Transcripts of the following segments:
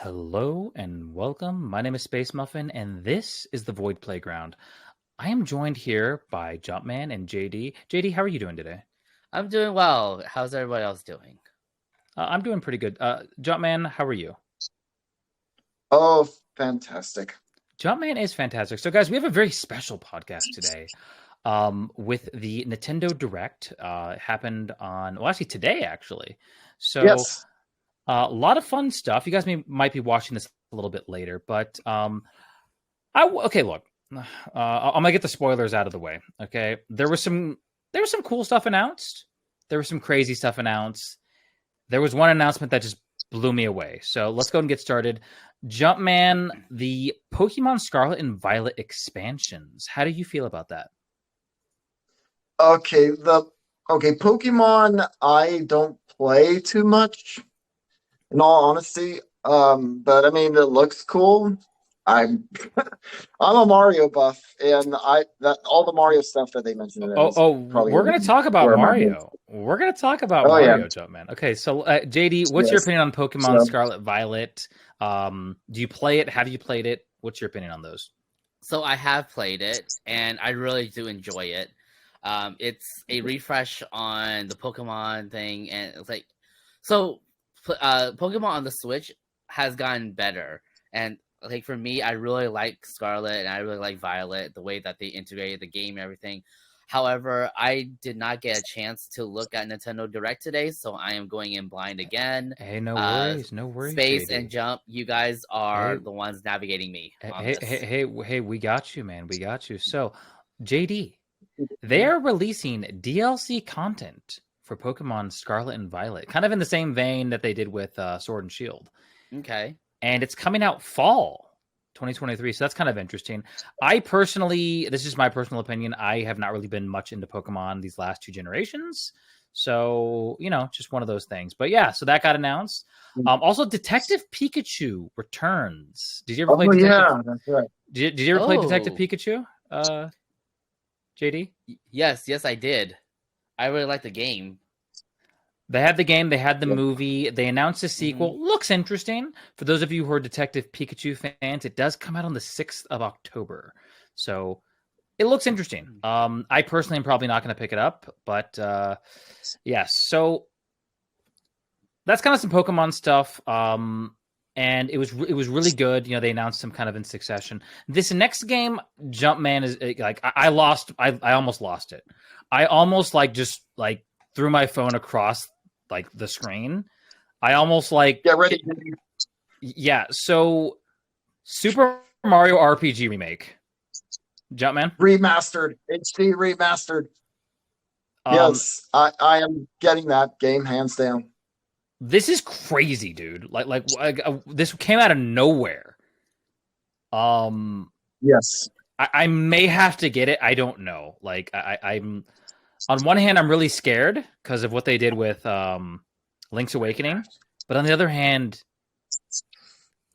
Hello and welcome. My name is Space Muffin, and this is the Void Playground. I am joined here by Jumpman and JD. JD, how are you doing today? I'm doing well. How's everybody else doing? I'm doing pretty good. Jumpman, how are you? Oh, fantastic. Jumpman is fantastic. So, guys, we have a very special podcast today with the Nintendo Direct. Happened on, well, actually, today, actually. So, Yes. a lot of fun stuff. You guys might be watching this a little bit later, but okay, look, I'm gonna get the spoilers out of the way. Okay, there was some cool stuff announced. There was some crazy stuff announced. There was one announcement that just blew me away. So let's go and get started. Jumpman, the Pokemon Scarlet and Violet expansions. How do you feel about that? Okay, Pokemon I don't play too much, in all honesty. But I mean it looks cool. I'm I'm a Mario buff, and I that all the Mario stuff that they mentioned in it Oh, is oh, probably we're gonna gonna be talk about where my head. Mario. We're gonna talk about Oh yeah, Mario, Jumpman. Okay, so JD, what's your yes. opinion on Pokemon So Scarlet Violet? Do you play it? Have you played it? What's your opinion on those? So I have played it, and I really do enjoy it. It's a refresh on the Pokemon thing, and it's like so. Pokemon on the Switch has gotten better, and like for me, I really like Scarlet and I really like Violet. The way that they integrated the game and everything. However, I did not get a chance to look at Nintendo Direct today, so I am going in blind again. Hey, Uh, no worries, Space and JD. Jump, you guys Hey, are the ones navigating me on this. hey, we got you, man. We got you. So, JD, they are releasing DLC content for Pokemon Scarlet and Violet, kind of in the same vein that they did with Sword and Shield. Okay. And it's coming out fall 2023. So that's kind of interesting. I personally, this is my personal opinion, I have not really been much into Pokemon these last two generations. So, just one of those things. But yeah, so that got announced. Also, Detective Pikachu returns. Did you ever play oh Detective? yeah, that's right. Did you ever play Detective Oh, Pikachu, JD? yes, I did. I really like the game. They had the game, they had the Yeah. movie, they announced a Hmm. sequel. Looks interesting. For those of you who are Detective Pikachu fans, it does come out on the 6th of October. So it looks interesting. I personally am probably not going to pick it up, but yes. So that's kind of some Pokemon stuff. And it was really good. They announced them kind of in succession. This next game, Jumpman, is like I lost. I almost lost it. I almost just threw my phone across the screen. I almost Get ready. yeah. So Super Mario RPG remake, Jumpman. Remastered, HD remastered. Um, Yes, I am getting that game hands down. this is crazy, dude. This came out of nowhere. Um, Yes. I may have to get it. I don't know. I'm on one hand, I'm really scared because of what they did with Link's Awakening, but on the other hand,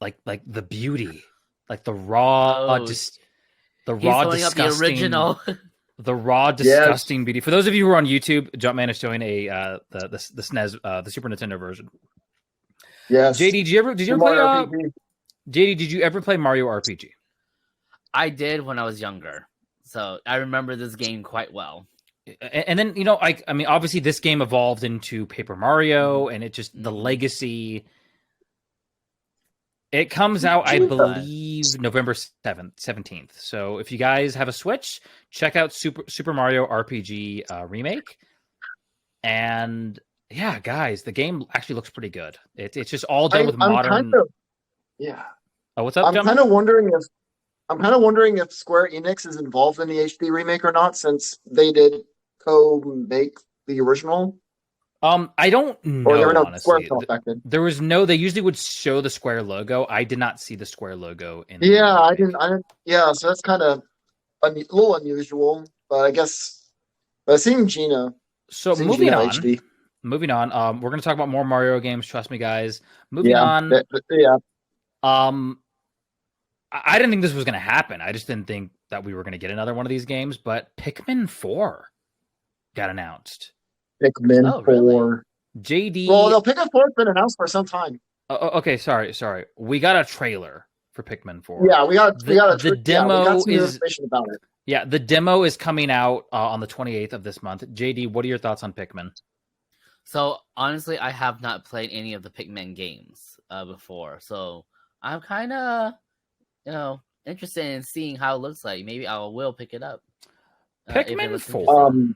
like the beauty, like Oh, the he's raw, holding up the disgusting, original. the raw, Yes. disgusting beauty. For those of you who are on YouTube, Jumpman is showing the SNES, the Super Nintendo version. Yes. JD, did you ever play Mario RPG. JD? Did you ever play Mario RPG? I did when I was younger, so I remember this game quite well. And then I mean, obviously this game evolved into Paper Mario, and it just the Hmm. legacy. It comes out, I It Yeah. does. believe, November 17th. So if you guys have a Switch, check out Super Mario RPG remake. And yeah, guys, the game actually looks pretty good. It's just all done with I'm kind modern. of yeah. Oh, what's up, I'm kind gentlemen? of wondering if Square Enix is involved in the HD remake or not, since they did co-make the original. I don't Or there know, were no Square honestly. still affected. There was no. They usually would show the Square logo. I did not see the Square logo in the Yeah, remake. I didn't. Yeah, so that's kind of a little unusual, but I guess. But So seeing moving Gina on, HD. moving on. We're gonna talk about more Mario games. Trust me, guys. Moving Yeah, on. yeah. Um, I didn't think this was gonna happen. I just didn't think that we were gonna get another one of these games. But Pikmin 4 got announced. Pikmin Oh, really? 4. Well, JD, no, Pikmin 4 has been announced for some time. Okay, sorry. We got a trailer for Pikmin 4. Yeah, we got The we got we demo got some is information about it. yeah, the demo is coming out on the 28th of this month. JD, what are your thoughts on Pikmin? So honestly, I have not played any of the Pikmin games before, so I'm kind of, interested in seeing how it looks like. Maybe I will pick it up. If it Pikmin looks 4. interesting.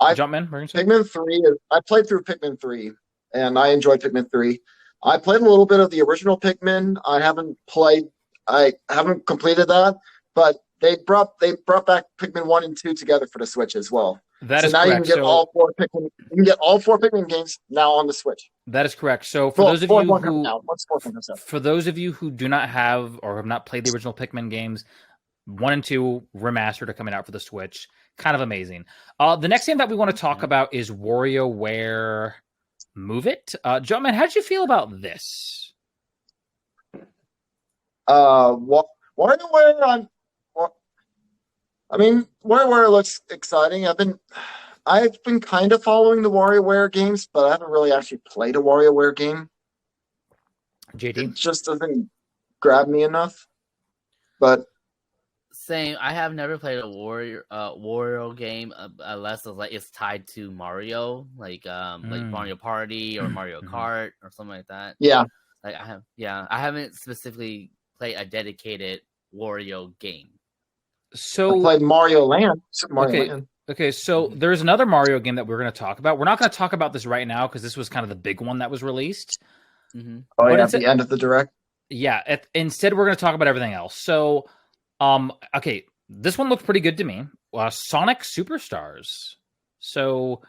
Jumpman, we're gonna say? Pikmin 3 I played through Pikmin 3 and I enjoyed Pikmin 3. I played a little bit of the original Pikmin. I haven't completed that, but they brought back Pikmin 1 and 2 together for the Switch as well. That so is now correct. you can get all four Pikmin. You can get all 4 Pikmin games now on the Switch. That is correct. So for those of you who once 4 comes out. for those of you who do not have or have not played the original Pikmin games, 1 and 2 remastered are coming out for the Switch. Kind of amazing. The next game that we want to talk about is WarioWare Move It. Jumpman, how did you feel about this? WarioWare WarioWare looks exciting. I've been kind of following the WarioWare games, but I haven't really actually played a WarioWare game. JD? It just doesn't grab me enough. But Same. I have never played a Wario game unless it's tied to Mario, like Mario Party or Mario Kart or something like that. yeah, I haven't specifically played a dedicated Wario game. So I played Mario Land. Super Mario Okay. Land. Okay, so there's another Mario game that we're going to talk about. We're not going to talk about this right now because this was kind of the big one that was released. Mm-hmm. Oh What yeah, is at the end of the direct. Yeah, instead we're going to talk about everything else. So, okay, this one looked pretty good to me. Sonic Superstars. So,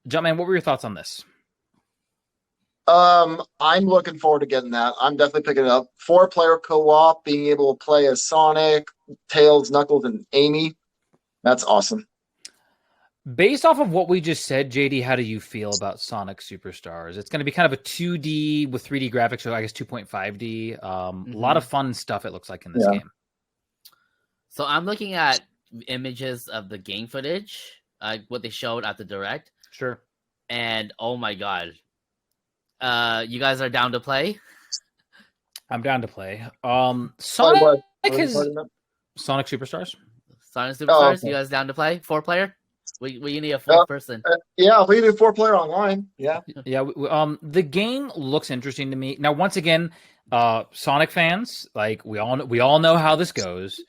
Jumpman, what were your thoughts on this? I'm looking forward to getting that. I'm definitely picking it up. 4-player co-op, being able to play as Sonic, Tails, Knuckles, and Amy. That's awesome. Based off of what we just said, JD, how do you feel about Sonic Superstars? It's going to be kind of a 2D with 3D graphics, so I guess 2.5D. A lot of fun stuff it looks like in this game. So I'm looking at images of the game footage, what they showed at the direct, Sure. and oh my god, you guys are down to play? I'm down to play. What Sonic are you is talking about? Sonic Superstars. Sonic Superstars, okay. you guys down to play? 4-player? We need a 4th person. Yeah, we do 4-player online. Yeah. Yeah, the game looks interesting to me. Now, once again, Sonic fans, like we all know how this goes.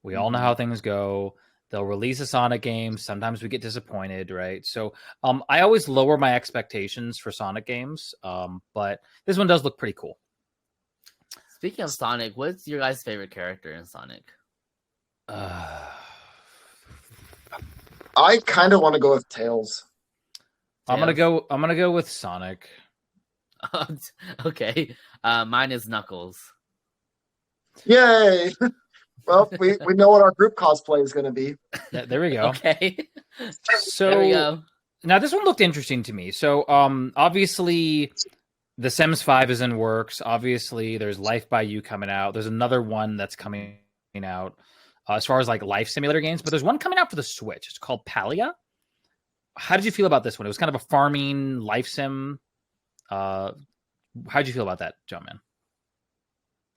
We all know how things go. They'll release a Sonic game. Sometimes we get disappointed, right? So, I always lower my expectations for Sonic games. But this one does look pretty cool. Speaking of Sonic, what's your guys' favorite character in Sonic? I kind of want to go with Tails. I'm gonna go with Sonic. Okay, mine is Knuckles. Yay! Well, we know what our group cosplay is going to be. There we go. Okay, So there we go. now this one looked interesting to me. So obviously The Sims 5 is in works. Obviously there's Life by You coming out. There's another one that's coming out as far as like life simulator games, but there's one coming out for the Switch. It's called Palia. How did you feel about this one? It was kind of a farming life sim. How did you feel about that, Jumpman?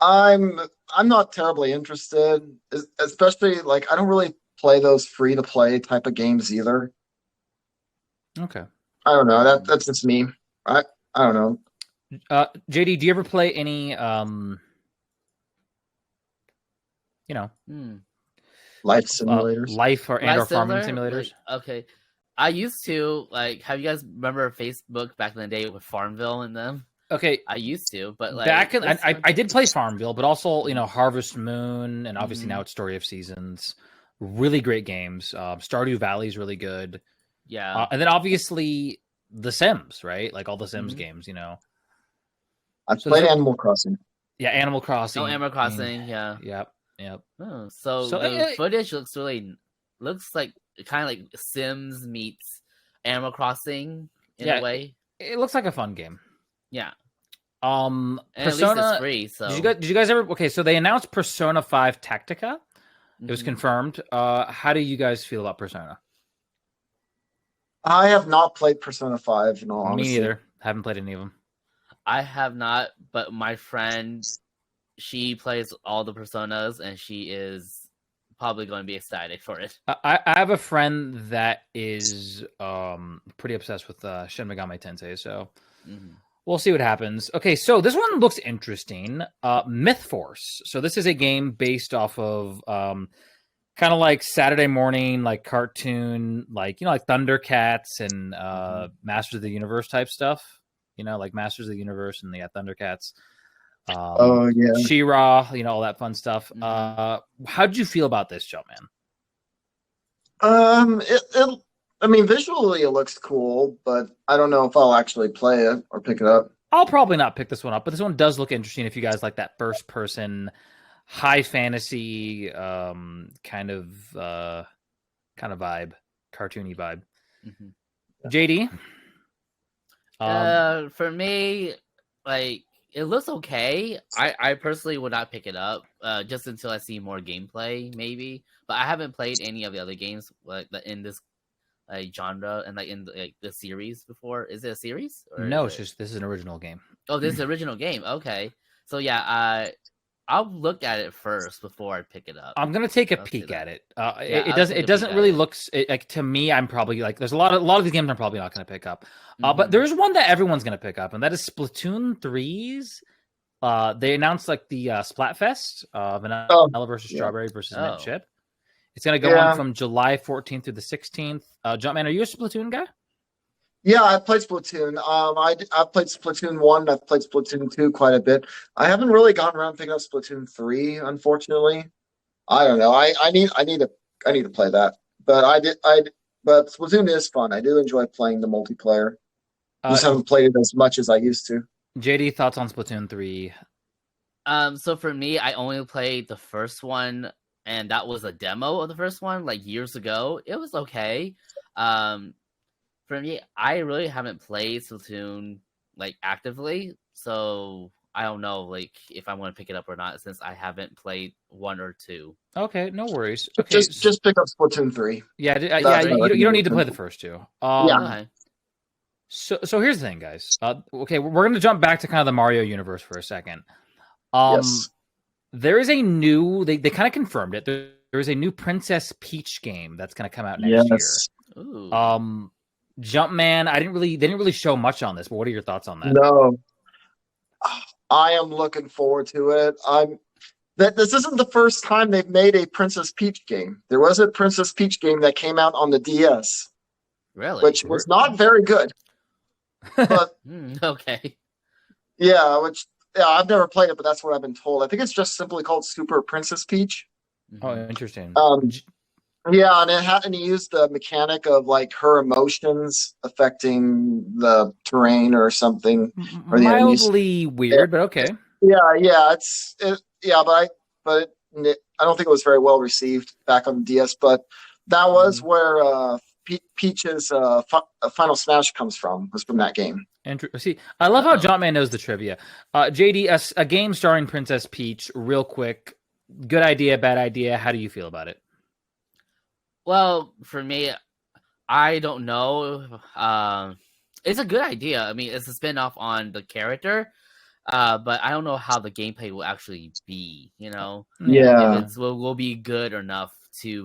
I'm not terribly interested, especially like I don't really play those free to play type of games either. Okay. I don't know. That's just me. I don't know. JD, do you ever play any Life simulators. life or Life farming Simulator? simulators? Like, okay, I used to have you guys remember Facebook back in the day with Farmville and them? Okay. I used to, but like Back in, I did play Farmville, but also Harvest Moon, and obviously now it's Story of Seasons. Really great games. Stardew Valley is really good. Yeah, And then obviously The Sims, right? Like all the Sims games, I've so played there's- Animal Crossing. Yeah, Animal Crossing. Animal I Crossing. mean, Yeah. Yep. Oh, so So, the footage looks like kind of like Sims meets Animal Crossing in a way. It looks like a fun game. Yeah, And and Persona. at least it's free. So Did you guys ever? Okay, so they announced Persona 5 Tactica. It was Mhm. confirmed. How do you guys feel about Persona? I have not played Persona 5 in all Me honesty. neither. Haven't played any of them. I have not, but my friend, she plays all the Personas, and she is probably going to be ecstatic for it. I have a friend that is pretty obsessed with Shin Megami Tensei, so we'll see what happens. Okay, so this one looks interesting. Myth Force. So this is a game based off of kind of like Saturday morning, like cartoon, like like Thundercats and Masters of the Universe type stuff. Like Masters of the Universe and Thundercats. Oh yeah. She-Ra, all that fun stuff. How'd you feel about this, Jumpman? I mean, visually it looks cool, but I don't know if I'll actually play it or pick it up. I'll probably not pick this one up, but this one does look interesting if you guys like that first-person, high fantasy kind of vibe, cartoony vibe. JD, for me, like, it looks okay. I personally would not pick it up just until I see more gameplay, maybe. But I haven't played any of the other games like in this genre and like in the series before. Is it a series? No, it's just this is an original game. Oh, this is an original game. Okay, so yeah, I'll look at it first before I pick it up. I'm gonna take a peek at it. It doesn't really look like, to me. I'm probably like, there's a lot of these games I'm probably not gonna pick up. But there's one that everyone's gonna pick up, and that is Splatoon 3's. They announced like the Splatfest, Vanilla versus Strawberry versus Mint Chip. It's gonna go on from July 14th through the 16th. Jumpman, are you a Splatoon guy? Yeah, I've played Splatoon. I've played Splatoon 1. I've played Splatoon 2 quite a bit. I haven't really gotten around picking up Splatoon 3, unfortunately. I don't know. I need to play that. But but Splatoon is fun. I do enjoy playing the multiplayer. I just haven't played it as much as I used to. JD, thoughts on Splatoon 3? So for me, I only played the first one, and that was a demo of the first one like years ago. It was okay. For me, I really haven't played Splatoon like actively, so I don't know like if I'm going to pick it up or not since I haven't played 1 or 2. Okay, no worries. Okay, just pick up Splatoon 3. Yeah. You don't need to play the first 2. Yeah. So here's the thing, guys. Okay, we're going to jump back to kind of the Mario universe for a second. Yes. There is a new. They kind of confirmed it. There is a new Princess Peach game that's going to come out next year. Ooh. Jumpman, they didn't really show much on this, but what are your thoughts on that? No, I am looking forward to it. This isn't the first time they've made a Princess Peach game. There was a Princess Peach game that came out on the DS, really, which was not very good. But okay, I've never played it, but that's what I've been told. I think it's just simply called Super Princess Peach. Oh, interesting. Yeah, and he used the mechanic of like her emotions affecting the terrain or something, or the mildly weird, but okay. Yeah, but I don't think it was very well received back on the DS. But that was where Peach's Final Smash comes from. Was from that game. See, I love how Jumpman knows the trivia. JD, a game starring Princess Peach. Real quick, good idea, bad idea. How do you feel about it? Well, for me, I don't know. It's a good idea. I mean, it's a spin-off on the character, but I don't know how the gameplay will actually be. Yeah, if it will be good enough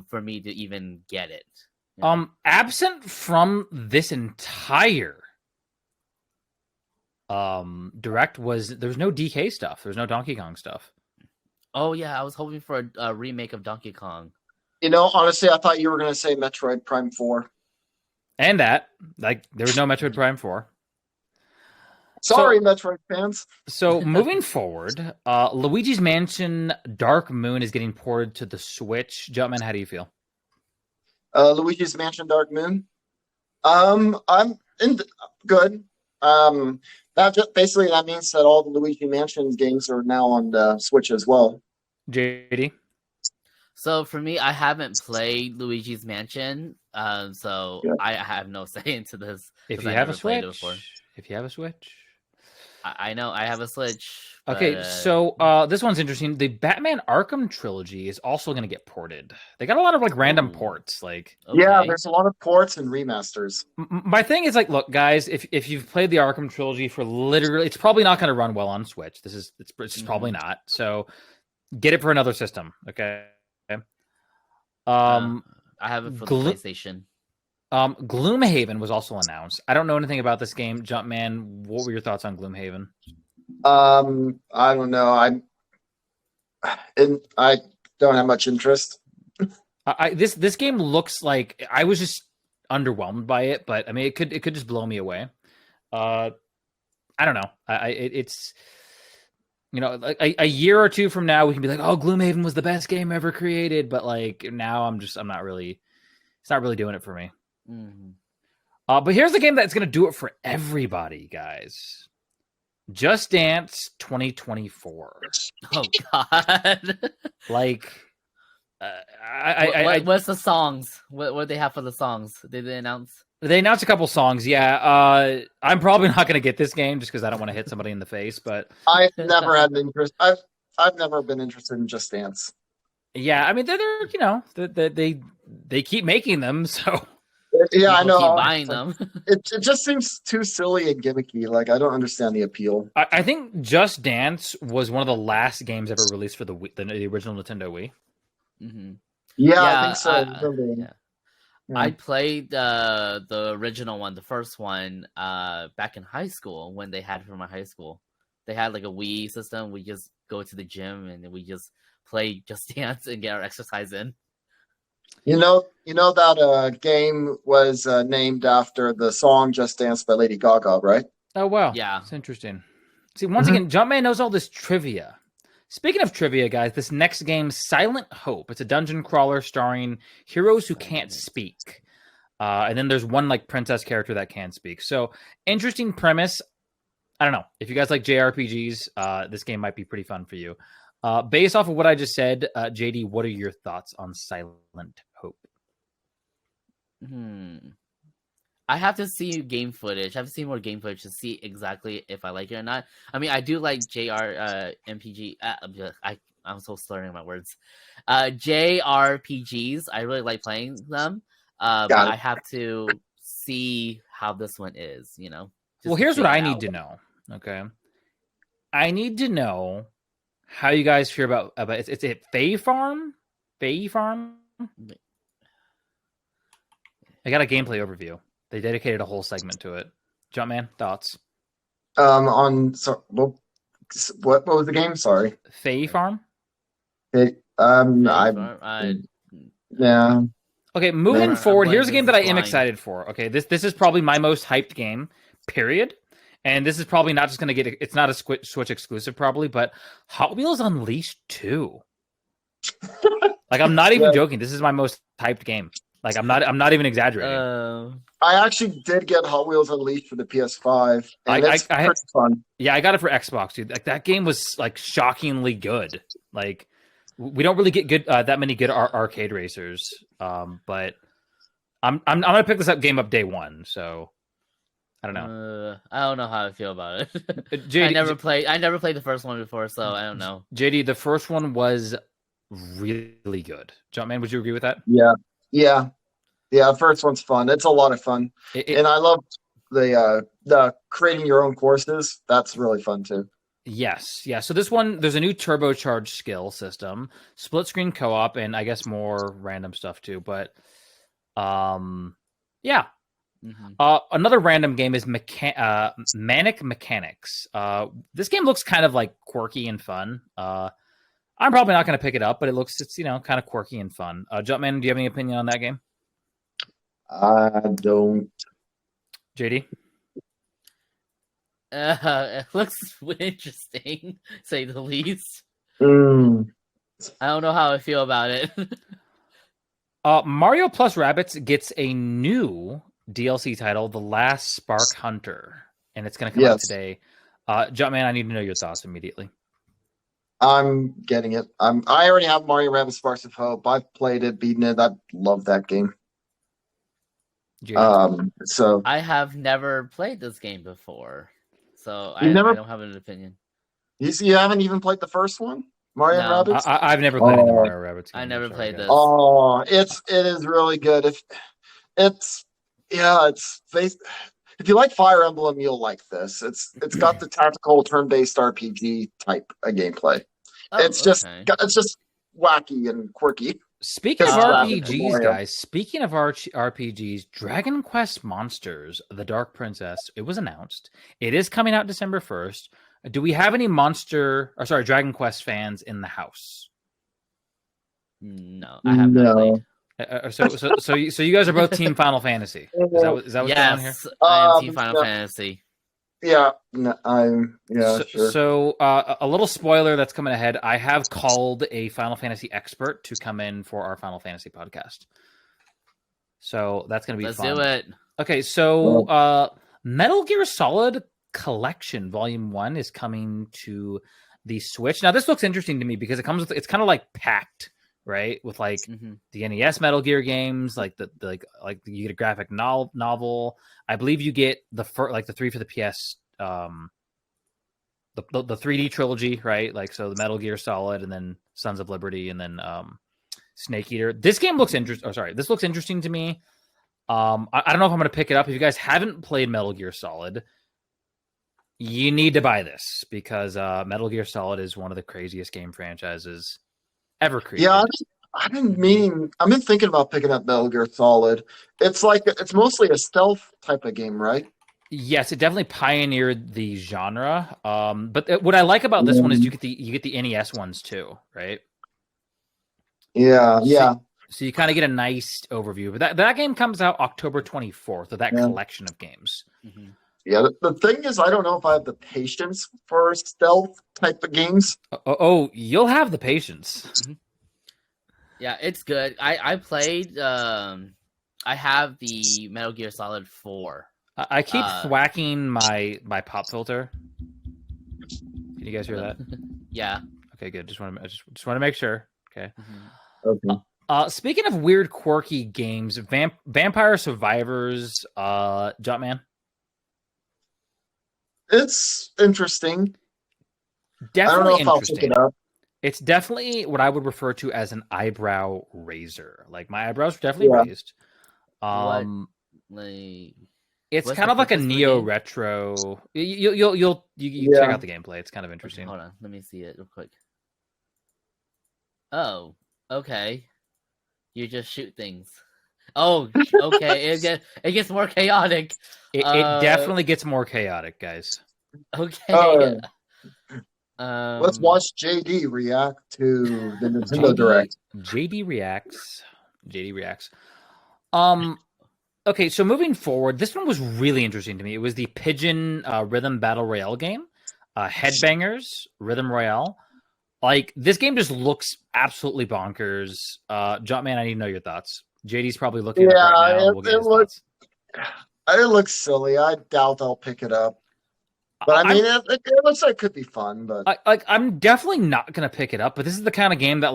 for me to even get it. Absent from this entire direct there's no DK stuff. There's no Donkey Kong stuff. Oh yeah, I was hoping for a remake of Donkey Kong. Honestly, I thought you were going to say Metroid Prime 4. And that, like, there was no Metroid Prime 4. Sorry, Metroid fans. So, moving forward, Luigi's Mansion Dark Moon is getting ported to the Switch. Jumpman, how do you feel? Luigi's Mansion Dark Moon? I'm good. That means that all the Luigi Mansion games are now on the Switch as well. JD? So for me, I haven't played Luigi's Mansion, so I have no say into this. If you have a Switch, I know I have a Switch, Okay, But, so this one's interesting. The Batman Arkham trilogy is also going to get ported. They got a lot of like random Ooh. ports. Like, Yeah, okay. there's a lot of ports and remasters. my thing is like, look, guys, if you've played the Arkham trilogy for literally, it's probably not going to run well on Switch. It's probably not. So get it for another system, okay? I have it for the Glo- PlayStation. Gloomhaven was also announced. I don't know anything about this game. Jumpman, what were your thoughts on Gloomhaven? I don't know. I don't have much interest. This game looks like I was just underwhelmed by it, but I mean it could just blow me away. I don't know. It's like a year or two from now we can be like, oh, Gloomhaven was the best game ever created, but like now I'm not really. It's not really doing it for me. Mm-hmm. But here's the game that's going to do it for everybody, guys. Just Dance 2024. Oh God! Like, what's the songs? What they have for the songs? Did they announce? They announced a couple songs. Yeah, I'm probably not going to get this game just because I don't want to hit somebody in the face. But I've never had an interest. I've never been interested in Just Dance. Yeah, I mean they keep making them, so Yeah, I People know. keep buying them. It just seems too silly and gimmicky. Like I don't understand the appeal. I think Just Dance was one of the last games ever released for the original Nintendo Wii. Mm-hmm. Yeah, Yeah, I think so. yeah. I played the original one, the first one, back in high school when they had it for my high school. They had like a Wii system. We just go to the gym and we just play Just Dance and get our exercise in. You know that game was named after the song "Just Dance" by Lady Gaga, right? Oh wow, Yeah, it's interesting. See, once again, Jumpman knows all this trivia. Speaking of trivia, guys, this next game, Silent Hope. It's a dungeon crawler starring heroes who can't speak. And then there's one like princess character that can speak. So interesting premise. I don't know. If you guys like JRPGs, this game might be pretty fun for you. Based off of what I just said, JD, what are your thoughts on Silent Hope? I have to see game footage. I have to see more game footage to see exactly if I like it or not. I mean, I do like MPG. I'm so slurring my words. JRPGs. I really like playing them. But I have to see how this one is. Well, here's what I need to know. Okay, I need to know how you guys feel about it's Fae Farm? Fae Farm? I got a gameplay overview. They dedicated a whole segment to it. Jumpman, thoughts? What was the game? Sorry. Fae Farm? Yeah. Okay, moving forward, here's a game that I am excited for. Okay, this is probably my most hyped game, period. And this is probably not just going to get it's not a Switch exclusive probably, but Hot Wheels Unleashed 2. Like I'm not even joking. This is my most hyped game. Like I'm not even exaggerating. I actually did get Hot Wheels Unleashed for the PS5. And it's pretty fun. Yeah, I got it for Xbox, dude. Like that game was like shockingly good. Like we don't really get good that many good arcade racers. But I'm gonna pick this game up day one. So I don't know. I don't know how I feel about it. JD, I never played the first one before, so I don't know. JD, the first one was really good. Jumpman, would you agree with that? Yeah. The first one's fun. It's a lot of fun, and I love the creating your own courses. That's really fun too. Yes, yeah. So this one, there's a new turbocharged skill system, split screen co-op, and I guess more random stuff too. But, yeah. Another random game is Manic Mechanics. This game looks kind of like quirky and fun. I'm probably not going to pick it up, but it's kind of quirky and fun. Jumpman, do you have any opinion on that game? I don't. JD? It looks interesting, say the least. I don't know how I feel about it. Mario Plus Rabbids gets a new DLC title, The Last Spark Hunter, and it's going to come out today. Jumpman, I need to know your thoughts immediately. I'm getting it. I already have Mario Rabbids Sparks of Hope. I've played it, beaten it. I love that game. So I have never played this game before, so I don't have an opinion. You haven't even played the first one, Mario and No. Rabbids? I've never played any Oh. Mario Rabbids. I games, never sorry, played guys. this. Oh, it is really good. If you like Fire Emblem, you'll like this. It's got the tactical turn-based RPG type of gameplay. Oh, It's just okay. wacky and quirky. Speaking of It's Rabbids RPGs, Mario. guys. Speaking of RPGs, Dragon Quest Monsters: The Dark Princess. It was announced. It is coming out December 1st. Do we have any Dragon Quest fans in the house? No, I have not played. So you guys are both Team Final Fantasy. Is that what's going on here? Yes, I am Team Final yeah. Fantasy. Yeah, no, sure. So a little spoiler that's coming ahead. I have called a Final Fantasy expert to come in for our Final Fantasy podcast. So that's going to be Let's fun. do it. Okay, so Metal Gear Solid Collection Volume 1 is coming to the Switch. Now this looks interesting to me because it's kind of like packed, right? With like the NES Metal Gear games, like like you get a graphic novel. I believe you get the 3 for the PS, the 3D trilogy, right? Like so the Metal Gear Solid, and then Sons of Liberty, and then Snake Eater. This game looks interesting. This looks interesting to me. I don't know if I'm going to pick it up. If you guys haven't played Metal Gear Solid, you need to buy this because Metal Gear Solid is one of the craziest game franchises ever created. Yeah, I've been thinking about picking up Metal Gear Solid. It's mostly a stealth type of game, right? Yes, it definitely pioneered the genre. But what I like about this one is you get the NES ones too, right? Yeah. So you kind of get a nice overview. But that game comes out October 24th of that collection of games. Mm-hmm. Yeah, the thing is, I don't know if I have the patience for stealth type of games. Oh, you'll have the patience. Yeah, it's good. I played. I have the Metal Gear Solid 4. I keep thwacking my pop filter. Can you guys hear that? Yeah. Okay, good. Just want to make sure. Okay. Okay. Speaking of weird, quirky games, Vampire Survivors, Jumpman. It's interesting. Definitely I don't know if I'll interesting. pick it up. It's definitely what I would refer to as an eyebrow raiser. Like my eyebrows were definitely raised. It's kind of like a neo retro. You'll check out the gameplay. It's kind of interesting. Okay, hold on, let me see it real quick. Oh, okay. You just shoot things. Oh, okay. it gets more chaotic. It definitely gets more chaotic, guys. Okay. Let's watch JD react to the Nintendo Direct. JD reacts. Okay, so moving forward, this one was really interesting to me. It was the Pigeon Rhythm Battle Royale game, Headbangers Rhythm Royale. Like this game just looks absolutely bonkers. Jumpman, I need to know your thoughts. JD's probably looking at it right now. It looks silly. I doubt I'll pick it up. But I mean, it looks like it could be fun. But I'm definitely not gonna pick it up. But this is the kind of game that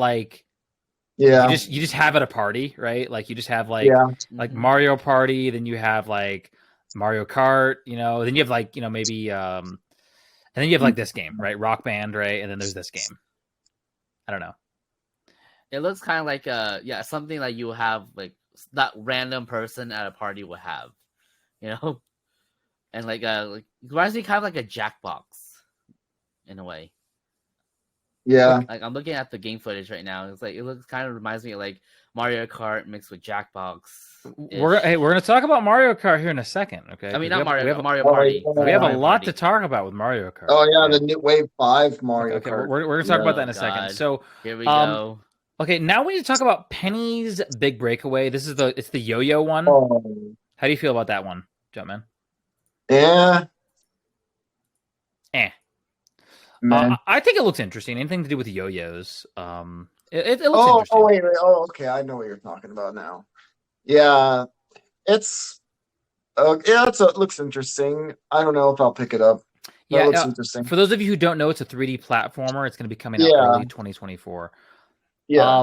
you just have at a party, right? Like you just have like Mario Party, then you have like Mario Kart, then you have like maybe and then you have like this game, right? Rock Band, right? And then there's this game. I don't know. It looks kind of like something like you have like that random person at a party would have, and like reminds me kind of like a Jackbox in a way. Yeah. Like I'm looking at the game footage right now. It's like it looks kind of reminds me of like Mario Kart mixed with Jackbox. We're gonna talk about Mario Kart here in a second, okay? I mean, not Mario Party. We have a lot to talk about with Mario Kart. Oh yeah, the new Wave 5 Mario Kart. We're gonna talk about that in a second. So here we go. Okay, now we need to talk about Penny's Big Breakaway. It's the yo-yo one. Oh. How do you feel about that one, Jumpman? Yeah. I think it looks interesting. Anything to do with yo-yos. It looks interesting. Oh wait. Oh, okay. I know what you're talking about now. Yeah, it looks interesting. I don't know if I'll pick it up. Yeah, it looks interesting. For those of you who don't know, it's a 3D platformer. It's going to be coming out early 2024. Yeah. I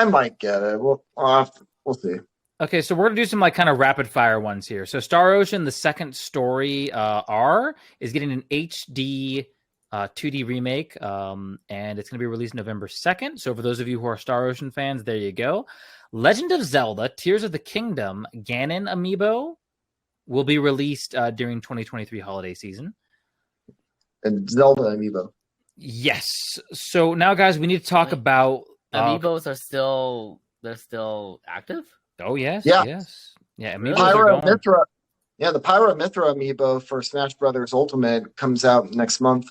might get it. We'll see. Okay, so we're gonna do some like kind of rapid fire ones here. So Star Ocean, the second story, R is getting an HD 2D remake, and it's gonna be released November 2nd. So for those of you who are Star Ocean fans, there you go. Legend of Zelda: Tears of the Kingdom Ganon amiibo will be released during 2023 holiday season. And Zelda amiibo. Yes. So now, guys, we need to talk about Amiibos are still active. Oh yes, Yeah. yes, yeah. Really? Amiibos are Pyra going. Mithra. Yeah, the Pyra Mithra amiibo for Smash Brothers Ultimate comes out next month.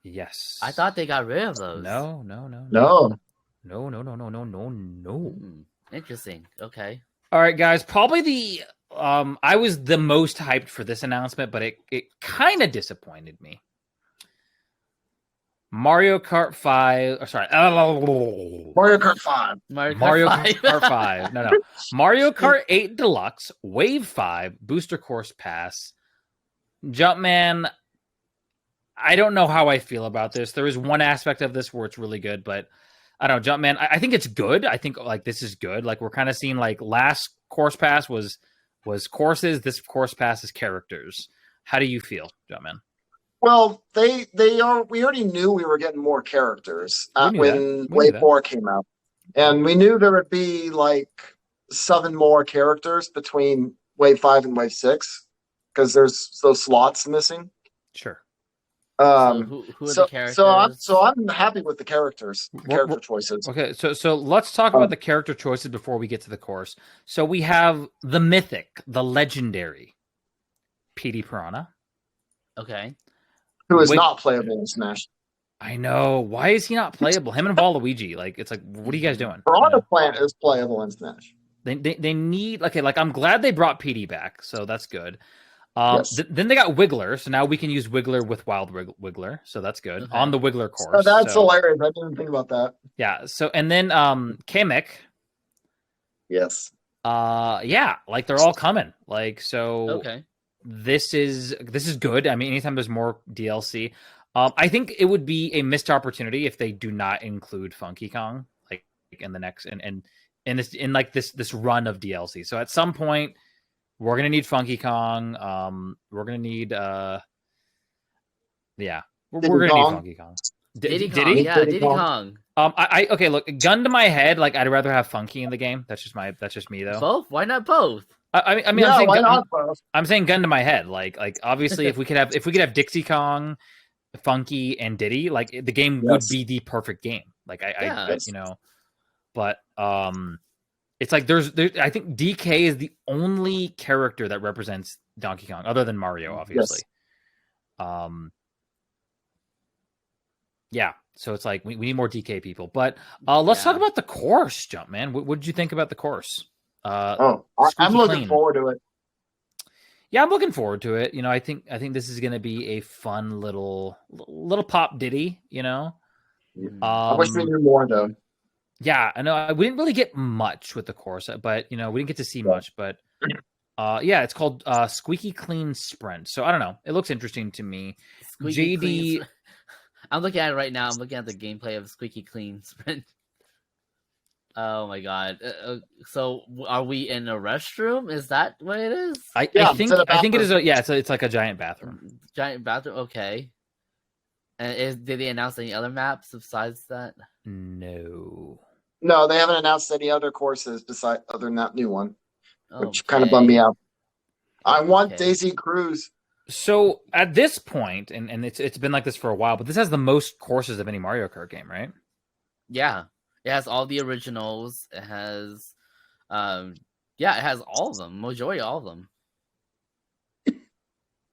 Yes. I thought they got rid of those. No. No. Interesting. Okay. All right, guys. Probably the I was the most hyped for this announcement, but it kind of disappointed me. Mario Kart 5. Or sorry. Mario Kart 5. Mario Kart 5. No. Mario Kart 8 Deluxe, Wave 5, Booster Course Pass. Jumpman, I don't know how I feel about this. There is one aspect of this where it's really good, but I don't know, Jumpman. I think it's good. I think like this is good. Like we're kind of seeing like last Course Pass was courses. This Course Pass is characters. How do you feel, Jumpman? Well, they are. We already knew we were getting more characters when We knew Wave that. 4 came out, and we knew there would be like 7 more characters between Wave 5 and Wave 6 because there's those slots missing. Sure. So who are the characters? So I'm happy with the characters, character choices. Okay, so let's talk about the character choices before we get to the course. So we have the mythic, the legendary, PD Piranha. Okay. Who is Wait- not playable in Smash? I know. Why is he not playable? Him and Waluigi. Like it's like, what are you guys doing? Piranha Plant is playable in Smash. They need like I'm glad they brought PD back, so that's good. Yes. Then they got Wiggler, so now we can use Wiggler with Wild Wiggler, so that's good Okay. on the Wiggler course. So that's hilarious. I didn't think about that. Yeah. So and then Kamek, Yes. yeah, like they're all coming. Like so. Okay. This is good. I mean, anytime there's more DLC, I think it would be a missed opportunity if they do not include Funky Kong like in the next and in like this run of DLC. So at some point, we're gonna need Funky Kong. We're gonna need we're gonna need Funky Kong. Diddy Did Kong. he? Yeah, Diddy Diddy Kong. Kong. I okay. Look, gun to my head, like I'd rather have Funky in the game. That's just me though. Both? Why not both? I mean, Yeah, I'm saying why not both? I'm saying gun to my head. Like obviously if we could have Dixie Kong, Funky, and Diddy, like the game would Yes. be the perfect game. Like I Yes. you know, but it's like there I think DK is the only character that represents Donkey Kong other than Mario, obviously. Yeah, so it's like we need more DK people. But let's talk about the course, Jumpman. What did you think about the course? I'm squeaky looking clean. forward to it. Yeah, I'm looking forward to it. You know, I think this is going to be a fun little pop ditty. You know, I wish we knew more though. Yeah, I know we didn't really get much with the course, but you know, we didn't get to see much. But yeah, it's called Squeaky Clean Sprint. So I don't know. It looks interesting to me. Squeaky JD Clean. I'm looking at it right now. I'm looking at the gameplay of Squeaky Clean Sprint. Oh my god! So are we in a restroom? Is that what it is? I think instead of it is bathroom. it's like a giant bathroom. Giant bathroom. Okay. And did they announce any other maps besides that? No. No, they haven't announced any other courses besides other than that new one, which kind of Okay. bummed me out. I want Okay. Daisy Cruz. So at this point, and it's been like this for a while, but this has the most courses of any Mario Kart game, right? Yeah, it has all the originals. It has, it has all of them. Majority all of them.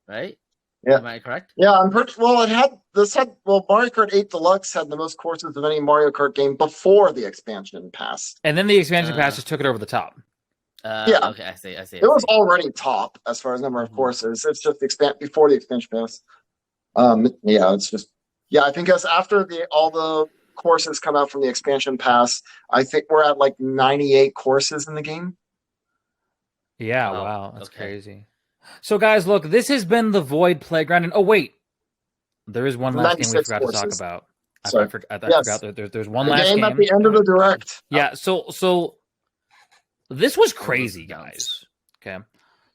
Right? Yeah. Am I correct? Yeah, I'm pretty well. Mario Kart 8 Deluxe had the most courses of any Mario Kart game before the expansion passed. And then the expansion pass Uh, just took it over the top. Yeah. Okay, I see. It was already top as far as number of courses. It's just before the expansion pass. I think as after all the courses come out from the expansion pass, I think we're at like 98 courses in the game. Yeah, Oh, wow, that's okay. crazy. So, guys, look, this has been the Void Playground. And oh, wait, there is one last game we 96 forgot to talk courses. about. I Sorry. forgot Yes. there's one The last game game. at the end of the direct. Yeah, so This was crazy, guys. Okay.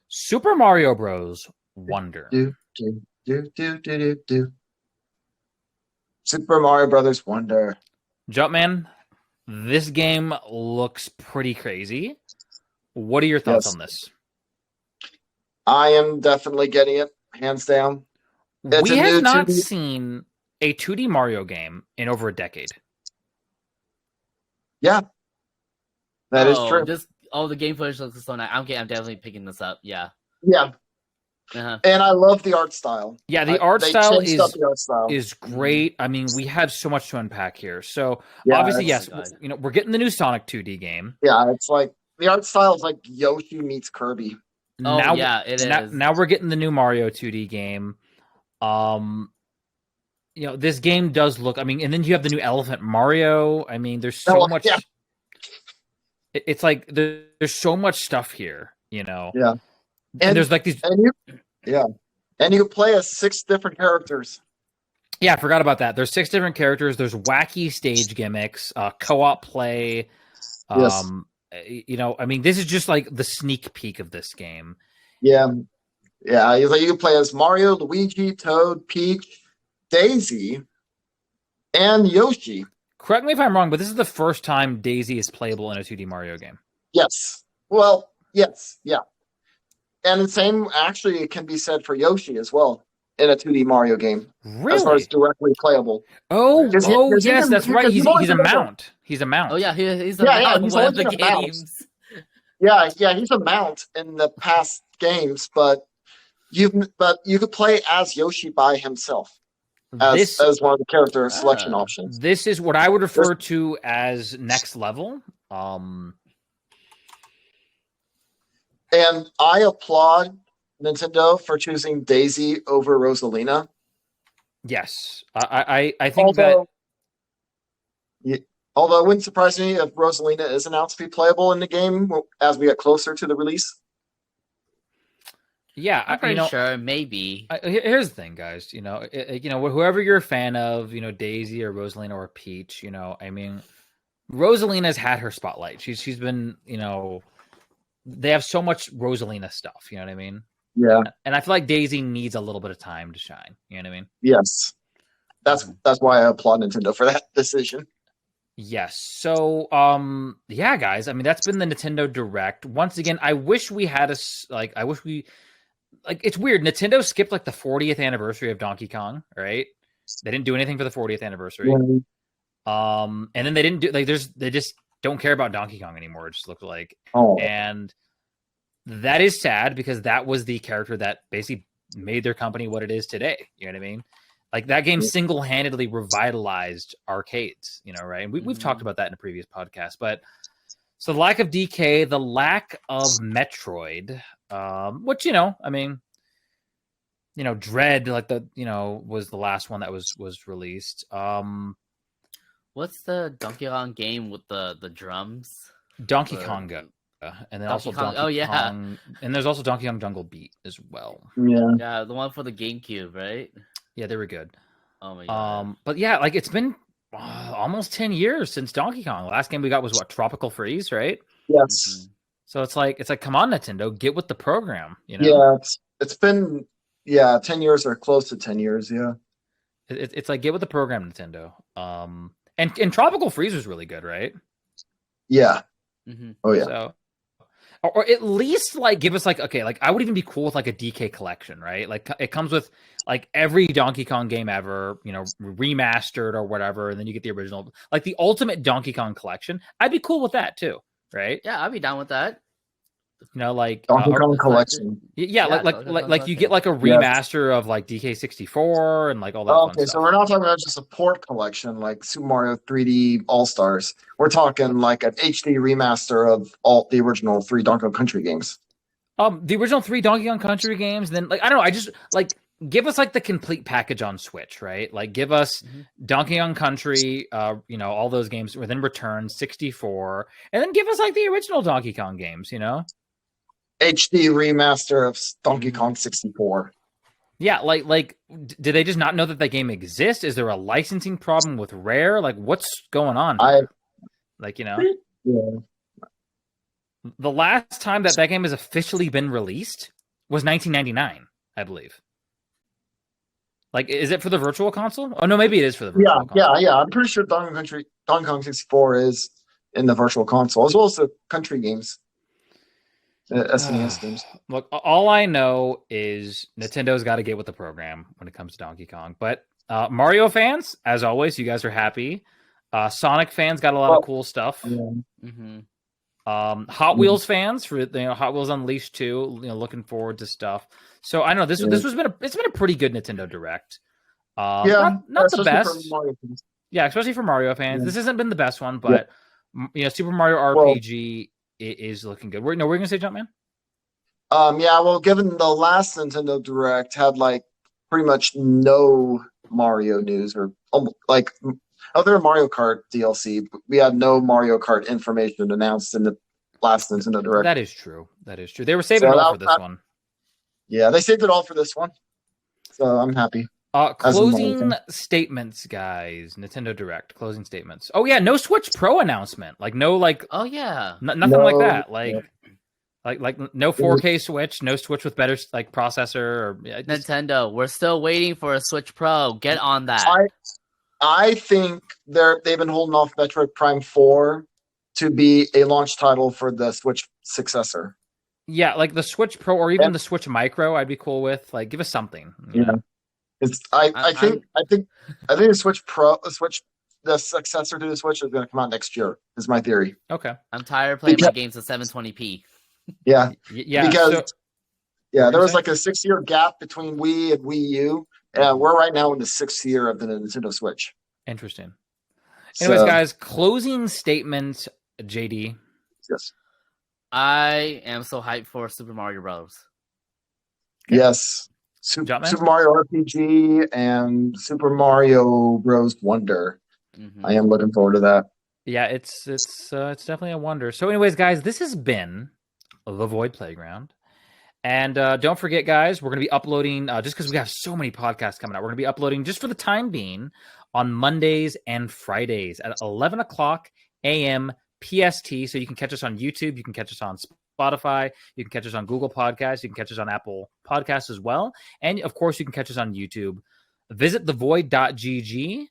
Super Mario Bros. Wonder. Do, do, do, do, do, do, do. Super Mario Brothers Wonder. Jumpman, this game looks pretty crazy. What are your thoughts Yes. on this? I am definitely getting it, hands down. It's We a have new not 2D. seen a 2D Mario game in over a decade. Yeah, that is true. The game footage looks so nice. I'm definitely picking this up. Yeah. Yeah, Uh-huh. and I love the art style. Yeah, the art They style changed up the art style. is great. I mean, we have so much to unpack here. So Yeah, obviously, it's- yes, we're getting the new Sonic 2D game. Yeah, it's like the art style is like Yoshi meets Kirby. Oh, now, yeah, it is. Now we're getting the new Mario 2D game. This game does look. I mean, and then you have the new Elephant Mario. I mean, there's so much. Yeah. It's like there's so much stuff here. Yeah. And there's like these. And you play as 6 different characters. Yeah, I forgot about that. There's 6 different characters. There's wacky stage gimmicks, co-op play. Yes. I mean, this is just like the sneak peek of this game. Yeah. Yeah, you can play as Mario, Luigi, Toad, Peach, Daisy, and Yoshi. Correct me if I'm wrong, but this is the first time Daisy is playable in a 2D Mario game. Yes. Well, yes, yeah. And the same actually can be said for Yoshi as well in a 2D Mario game. Really? As far as directly playable. Yes, can- that's right. He's always a been a- mount. He's a mount. Oh yeah, he's a Yeah, mount he's in one of always the been a mount. games. Yeah, he's a mount in the past games, but you could play as Yoshi by himself as one of the character selection options. This is what I would refer to as next level. And I applaud Nintendo for choosing Daisy over Rosalina. Yes, I think that. Although it wouldn't surprise me if Rosalina is announced to be playable in the game as we get closer to the release. Yeah, I'm pretty sure, maybe. Here's the thing, guys. Whoever you're a fan of, Daisy or Rosalina or Peach, I mean, Rosalina's had her spotlight. She's been, they have so much Rosalina stuff. You know what I mean? Yeah. And I feel like Daisy needs a little bit of time to shine. You know what I mean? Yes. That's why I applaud Nintendo for that decision. Yes. So, yeah, guys. I mean, that's been the Nintendo Direct. Once again, I wish we had it's weird. Nintendo skipped like the 40th anniversary of Donkey Kong, right? They didn't do anything for the 40th anniversary. Yeah. And then they didn't do they just don't care about Donkey Kong anymore. It just looked like, and that is sad because that was the character that basically made their company what it is today. You know what I mean? Like that game single-handedly revitalized arcades, right? And we've talked about that in a previous podcast, but so the lack of DK, the lack of Metroid, which, I mean, Dread, like was the last one that was released. What's the Donkey Kong game with the drums? Donkey Konga. And then also Donkey Kong, and there's also Donkey Kong Jungle Beat as well. Yeah, the one for the GameCube, right? Yeah, they were good. Oh my god. But yeah, like it's been almost 10 years since Donkey Kong. The last game we got was what, Tropical Freeze, right? Yes. So it's like come on, Nintendo, get with the program. Yeah, it's been 10 years or close to 10 years. Yeah. It's like get with the program, Nintendo. And Tropical Freeze was really good, right? Yeah. Mm-hmm. Oh yeah. So, or at least like give us like I would even be cool with like a DK collection, right? Like it comes with like every Donkey Kong game ever, remastered or whatever, and then you get the original, like the ultimate Donkey Kong collection. I'd be cool with that too, right? Yeah, I'd be down with that. Like Donkey Kong collection. Yeah, like you get like a remaster of like DK64 and like all that. Okay, so we're not talking about just a port collection like Super Mario 3D All Stars. We're talking like an HD remaster of all the original 3 Donkey Kong Country games. The original 3 Donkey Kong Country games. Then like I don't know, I just like give us like the complete package on Switch, right? Like give us Donkey Kong Country, all those games within Return 64, and then give us like the original Donkey Kong games, HD remaster of Donkey Kong 64. Yeah, like did they just not know that game exists? Is there a licensing problem with Rare? Like what's going on? Yeah. The last time that game has officially been released was 1999, I believe. Like, is it for the Virtual Console? Oh no, maybe it is for the Virtual Console. Yeah. I'm pretty sure Donkey Kong 64 is in the Virtual Console as well as the country games, SNES games. Look, all I know is Nintendo's got to get with the program when it comes to Donkey Kong. But Mario fans, as always, you guys are happy. Sonic fans got a lot of cool stuff. Yeah. Mm-hmm. Hot Wheels fans for Hot Wheels Unleashed 2, looking forward to stuff. So I know it's been a pretty good Nintendo Direct. Not the best. Yeah, especially for Mario fans. Yeah. This hasn't been the best one, but Super Mario RPG is looking good. We're gonna say, Jumpman? Given the last Nintendo Direct had like pretty much no Mario news or like other Mario Kart DLC, we had no Mario Kart information announced in the last Nintendo Direct. That is true. They were saving it all for this one. Yeah, they saved it all for this one. So I'm happy. Closing statements, guys. Nintendo Direct closing statements. Oh yeah, no Switch Pro announcement. Like no, like nothing like that. Like no 4K Switch, no Switch with better like processor. Or Nintendo, we're still waiting for a Switch Pro. Get on that. I think they've been holding off Metroid Prime 4 to be a launch title for the Switch successor. Yeah, like the Switch Pro or even the Switch Micro, I'd be cool with. Like, give us something. I think the Switch Pro, the successor to the Switch is going to come out next year. Is my theory. Okay, I'm tired of playing my games at 720p. Yeah, because there was like a 6-year gap between Wii and Wii U, and we're right now in the 6th year of the Nintendo Switch. Interesting. Anyways, guys, closing statement, JD. Yes. I am so hyped for Super Mario Bros. Okay. Yes. Super Mario RPG and Super Mario Bros. Wonder. Mm-hmm. I am looking forward to that. Yeah, it's definitely a wonder. So anyways, guys, this has been The Void Playground. And don't forget, guys, we're going to be uploading, just because we have so many podcasts coming out, we're going to be uploading, just for the time being, on Mondays and Fridays at 11 o'clock a.m. PST. So you can catch us on YouTube. You can catch us on Spotify. You can catch us on Google Podcasts. You can catch us on Apple Podcasts as well. And, of course, you can catch us on YouTube. Visit thevoid.gg,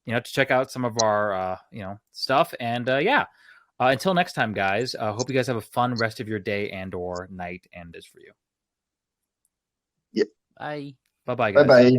to check out some of our, stuff. And, until next time, guys, hope you guys have a fun rest of your day and or night and is for you. Yep. Bye. Bye-bye, guys. Bye-bye.